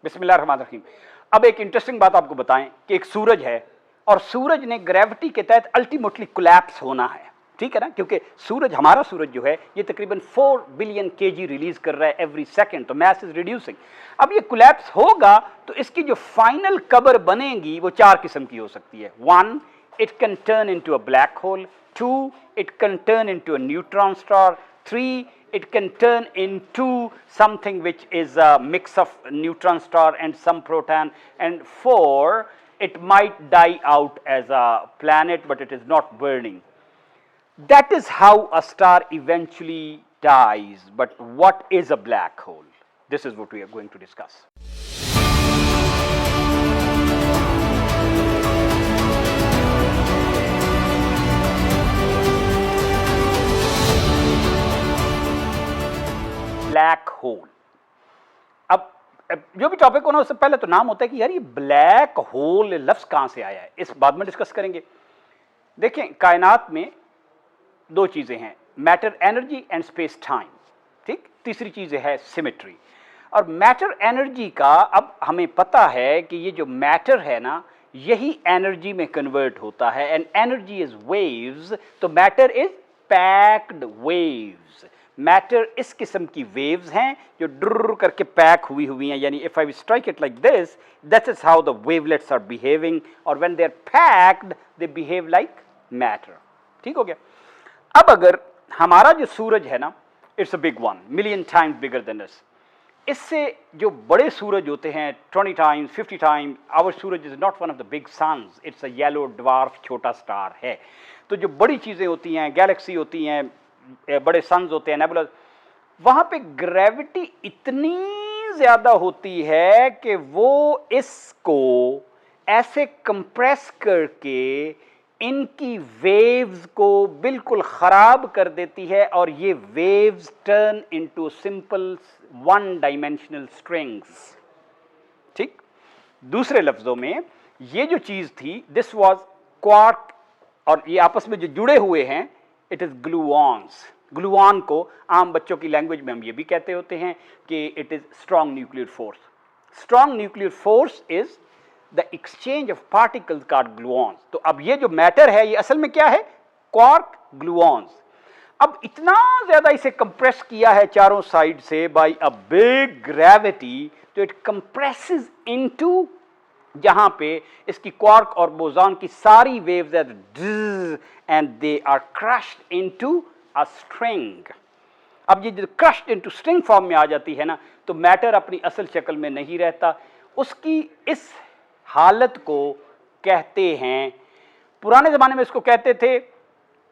बिस्मिल्लाहिर्रहमानिर्रहीम। अब एक इंटरेस्टिंग बात आपको बताएं कि एक सूरज है और सूरज ने ग्रेविटी के तहत अल्टीमेटली कोलैप्स होना है, ठीक है ना, क्योंकि सूरज, हमारा सूरज जो है ये तकरीबन 4 बिलियन केजी रिलीज कर रहा है एवरी सेकंड, तो मैस इज रिड्यूसिंग। अब ये कोलैप्स होगा तो इसकी जो फाइनल कबर बनेगी वो 4 किस्म की हो सकती है। 1, it can turn into a black hole. 2, it can turn into a neutron star. 3, it can turn into something which is a mix of neutron star and some proton. And 4, it might die out as a planet, but it is not burning. That is how a star eventually dies. But what is a black hole? This is what we are going to discuss. Black hole. अब जो भी topic होना उससे पहले तो नाम होता है कि यार ये ब्लैक होल लफ्ज कहां से आया है, इस बाद में डिस्कस करेंगे। देखें, कायनात में 2 चीजें हैं, matter energy and space time, ठीक। तीसरी चीज है सिमेट्री। और मैटर एनर्जी का अब हमें पता है कि ये जो मैटर है ना, यही एनर्जी में कन्वर्ट होता है, एंड एनर्जी इज वेव्स, तो matter is packed waves. Matter इस किस्म की वेव्स हैं जो ड्र करके पैक हुई हैं, यानी if I strike it like this, that is how the wavelets are behaving, और when they are packed they behave like matter, ठीक हो गया। अब अगर हमारा जो सूरज है ना, it's a big one, million times bigger than us. इससे जो बड़े सूरज होते हैं 20 टाइम्स 50 टाइम्स, आवर सूरज is not one of the big suns, it's a yellow dwarf, छोटा स्टार है। तो जो बड़ी चीजें होती हैं, गैलेक्सी होती हैं, बड़े सन्स होते हैं, नेबुला, वहां पे ग्रेविटी इतनी ज्यादा होती है कि वो इसको ऐसे कंप्रेस करके इनकी वेव्स को बिल्कुल खराब कर देती है, और ये waves turn into simple 1 dimensional strings, ठीक। दूसरे लफ्जों में ये जो चीज थी, दिस वाज क्वार्क, और ये आपस में जो जुड़े हुए हैं, इट इज ग्लूऑन्स। ग्लूऑन को आम बच्चों की लैंग्वेज में हम ये भी कहते होते हैं कि it is strong nuclear force. Strong nuclear force is the exchange of particles called gluons. तो अब ये जो मैटर है ये असल में क्या है, क्वार्क ग्लूऑन्स। अब इतना ज्यादा इसे कंप्रेस किया है चारों साइड से बाय अ बिग ग्रेविटी, तो इट कंप्रेसेस इनटू, जहां पे इसकी क्वार्क और बोसॉन की सारी waves are and they are crushed into a string. अब ये जो क्रश्ड इनटू स्ट्रिंग फॉर्म में आ जाती है ना, तो मैटर अपनी असल शक्ल में नहीं रहता। उसकी इस हालत को कहते हैं, पुराने जमाने में इसको कहते थे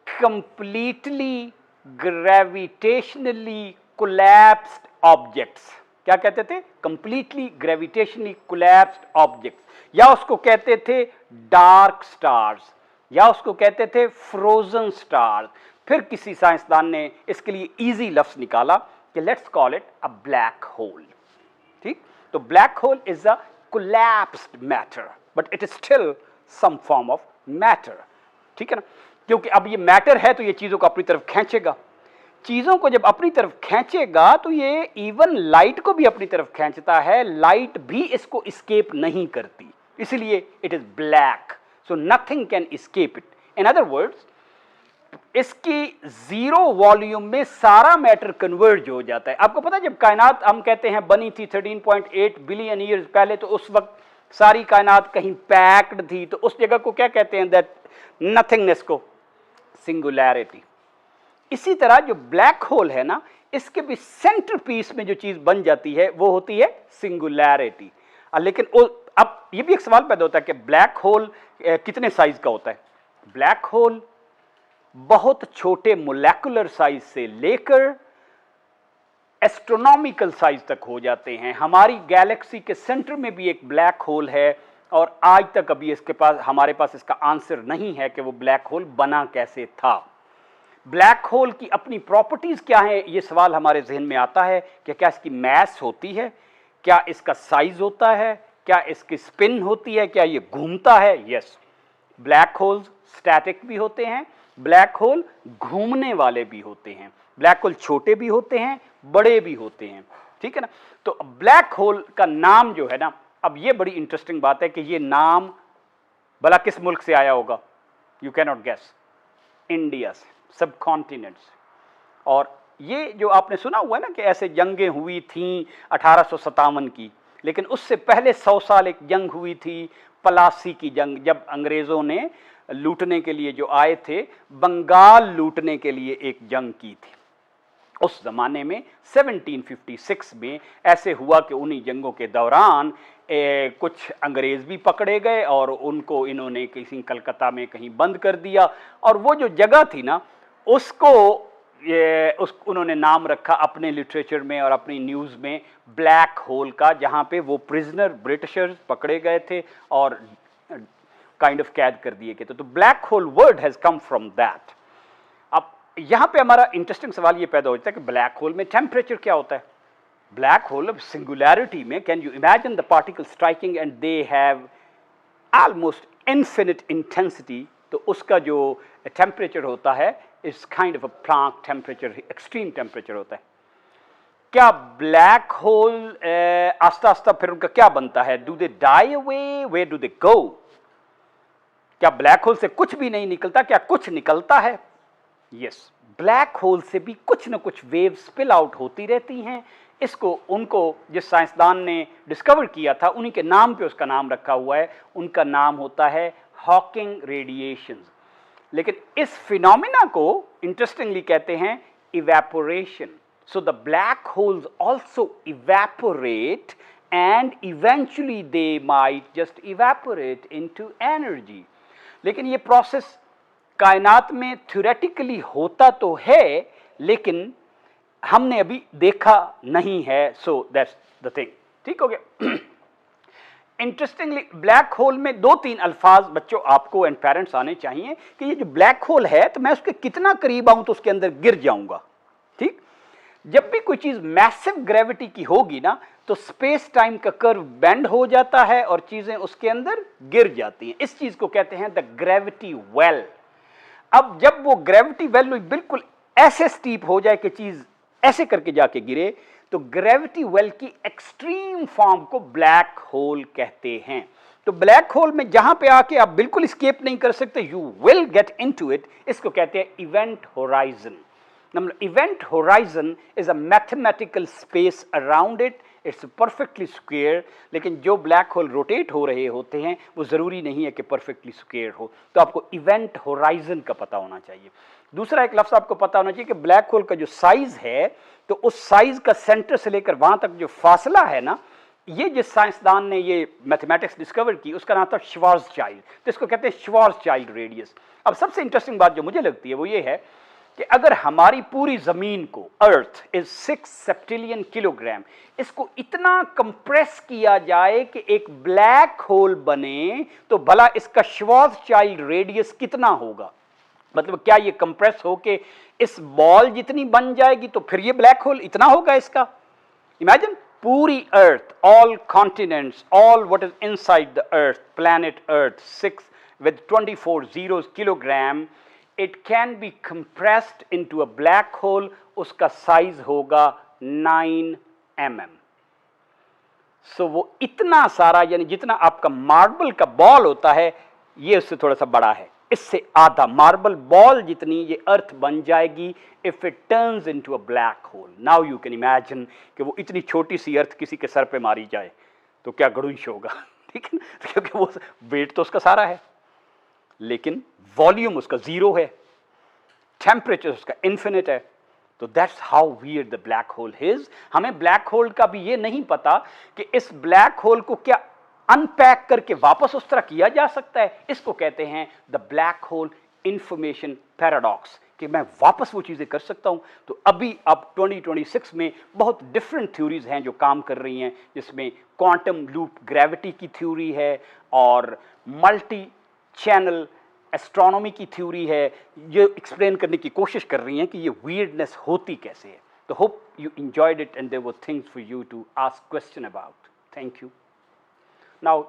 कंप्लीटली ग्रेविटेशनली कोलैप्स्ड ऑब्जेक्ट्स। क्या कहते थे? कंप्लीटली ग्रेविटेशनली कोलैप्स्ड ऑब्जेक्ट्स, या उसको कहते थे डार्क स्टार्स, या उसको कहते थे फ्रोजन स्टार्स। फिर किसी साइंसदान ने इसके लिए इजी लफ्ज निकाला कि let's call it a black hole, ठीक। तो black hole is a collapsed matter but it is still some form of matter, ठीक है ना, क्योंकि अब ये मैटर है तो ये चीजों को अपनी तरफ खींचेगा। चीजों को जब अपनी तरफ खींचेगा तो ये इवन लाइट को भी अपनी तरफ खींचता है, लाइट भी इसको एस्केप नहीं करती, इसलिए it is black, so nothing can escape it. In other words, इसकी 0 वॉल्यूम में सारा मैटर कन्वर्ज हो जाता है। आपको पता है जब कायनात हम कहते हैं बनी थी 13.8 बिलियन ईयर्स पहले, तो उस वक्त सारी कायनात कहीं पैक्ड थी, तो उस जगह को क्या कहते हैं, दैट नथिंगनेस को सिंगुलैरिटी। इसी तरह जो ब्लैक होल है ना, इसके भी सेंटर पीस में जो चीज बन जाती है वो होती है सिंगुलैरिटी। लेकिन अब ये भी एक सवाल पैदा होता है कि ब्लैक होल कितने साइज का होता है। ब्लैक होल बहुत छोटे मोलेकुलर साइज से लेकर एस्ट्रोनॉमिकल साइज तक हो जाते हैं। हमारी गैलेक्सी के सेंटर में भी एक ब्लैक होल है, और आज तक अभी हमारे पास इसका आंसर नहीं है कि वो ब्लैक होल बना कैसे था। ब्लैक होल की अपनी प्रॉपर्टीज क्या है, ये सवाल हमारे जहन में आता है कि क्या इसकी मैस होती है, क्या इसका साइज होता है, क्या इसकी स्पिन होती है, क्या ये घूमता है। यस, ब्लैक होल्स स्टैटिक भी होते हैं, ब्लैक होल घूमने वाले भी होते हैं। ब्लैक होल छोटे भी होते हैं, बड़े भी होते हैं। ठीक है ना। तो ब्लैक होल का नाम जो है ना, अब ये बड़ी इंटरेस्टिंग बात है कि ये नाम भला किस मुल्क से आया होगा, you can not guess. India से, सब कॉन्टिनेंट से। और ये जो आपने सुना हुआ है ना कि ऐसे जंगें हुई थीं 1857 की, लेकिन उससे पहले 100 साल एक जंग हुई थी, पलासी की जंग, जब अंग्रेज़ों ने लूटने के लिए जो आए थे, बंगाल लूटने के लिए एक जंग की थी। उस ज़माने में 1756 में ऐसे हुआ कि उन्हीं जंगों के दौरान कुछ अंग्रेज़ भी पकड़े गए और उनको इन्होंने किसी कलकत्ता में कहीं बंद कर दिया, और वो जो जगह थी ना उसको उन्होंने नाम रखा अपने लिटरेचर में और अपनी न्यूज़ में ब्लैक होल का, जहाँ पे वो प्रिजनर ब्रिटिशर्स पकड़े गए थे और काइंड ऑफ कैद कर दिए गए थे। तो black hole word has come from that. अब यहाँ पे हमारा इंटरेस्टिंग सवाल ये पैदा होता है कि ब्लैक होल में टेम्परेचर क्या होता है। ब्लैक होल अब सिंगुलैरिटी में, can you imagine the particle striking and they have almost infinite intensity, तो उसका जो टेम्परेचर होता है इस kind of a plant temperature, extreme temperature होता है। क्या ब्लैक होल आस्ता आस्ता फिर उनका क्या बनता है? Do they die away, where do they go? क्या ब्लैक होल से कुछ भी नहीं निकलता? क्या कुछ निकलता है? यस, ब्लैक होल से भी कुछ न कुछ वेव स्पिल आउट होती रहती हैं। इसको उनको जिस साइंसदान ने डिस्कवर किया था उन्हीं के नाम पे उसका नाम रखा हुआ है, उनका नाम होता है हॉकिंग रेडिएशन। लेकिन इस फिनोमिना को इंटरेस्टिंगली कहते हैं evaporation. So the black holes also evaporate and eventually they might just evaporate into energy. लेकिन ये प्रोसेस कायनात में थ्योरेटिकली होता तो है, लेकिन हमने अभी देखा नहीं है। So that's the thing. ठीक हो गया। इंटरेस्टिंगली ब्लैक होल में 2-3 अल्फाज बच्चों आपको एंड पेरेंट्स आने चाहिए कि ये जो ब्लैक होल है तो मैं उसके कितना करीब आऊं तो उसके अंदर गिर जाऊंगा। ठीक, जब भी कोई चीज मैसिव ग्रेविटी की होगी ना तो स्पेस टाइम का कर्व बेंड हो जाता है और चीजें उसके अंदर गिर जाती हैं। इस चीज को कहते हैं द ग्रेविटी वेल। अब जब वो ग्रेविटी वेल बिल्कुल ऐसे स्टीप हो जाए कि चीज ऐसे करके जाके गिरे, तो ग्रेविटी वेल की एक्सट्रीम फॉर्म को ब्लैक होल कहते हैं। तो ब्लैक होल में जहां पे आके आप बिल्कुल एस्केप नहीं कर सकते, you will get into it, इसको कहते हैं event horizon. Event horizon is a mathematical space around it, it's perfectly square. लेकिन जो ब्लैक होल रोटेट हो रहे होते हैं वो ज़रूरी नहीं है कि परफेक्टली स्क्वेयर हो, तो आपको इवेंट होराइजन का पता होना चाहिए। दूसरा एक लफ्ज़ आपको पता होना चाहिए कि ब्लैक होल का जो साइज़ है, तो उस साइज़ का सेंटर से लेकर वहाँ तक जो फासला है ना, ये जिस साइंसदान ने ये मैथमेटिक्स डिस्कवर की उसका नाम था श्वार्ज़चाइल्ड। तो इसको कहते हैं श्वार्ज़चाइल्ड रेडियस। अब सबसे इंटरेस्टिंग बात जो मुझे लगती है वो ये है कि अगर हमारी पूरी ज़मीन को, अर्थ इज 6 सेप्टिलियन किलोग्राम, इसको इतना कंप्रेस किया जाए कि एक ब्लैक होल बने, तो भला इसका श्वार्ज़चाइल्ड रेडियस कितना होगा? मतलब क्या ये कंप्रेस होके इस बॉल जितनी बन जाएगी तो फिर ये ब्लैक होल इतना होगा इसका? इमेजिन पूरी earth, all continents, all what is inside the earth, planet earth 6 with 24 zeros kilogram, it can be compressed into a black hole. उसका साइज होगा 9 mm। सो वो इतना सारा, यानी जितना आपका मार्बल का बॉल होता है ये उससे थोड़ा सा बड़ा है, इससे आधा मार्बल बॉल जितनी ये अर्थ बन जाएगी if it turns into a black hole. Now you can imagine कि वो इतनी छोटी सी अर्थ किसी के सर पे मारी जाए तो क्या गड़ुंश होगा। ठीक है, क्योंकि वो वेट तो उसका सारा है लेकिन वॉल्यूम उसका 0 है, टेम्परेचर उसका इन्फिनिट है। तो that's how weird the black hole is. हमें ब्लैक होल का भी ये नहीं पता कि इस ब्लैक होल को क्या अनपैक करके वापस उस तरह किया जा सकता है। इसको कहते हैं the black hole information paradox, कि मैं वापस वो चीज़ें कर सकता हूं। तो अभी अब 2026 में बहुत डिफरेंट थ्योरीज हैं जो काम कर रही हैं, जिसमें क्वांटम लूप ग्रेविटी की थ्योरी है और मल्टी चैनल एस्ट्रोनॉमी की थ्योरी है, ये एक्सप्लेन करने की कोशिश कर रही हैं कि ये वियर्डनेस होती कैसे है। तो hope you enjoyed it and there were things for you to ask question about. Thank you. Now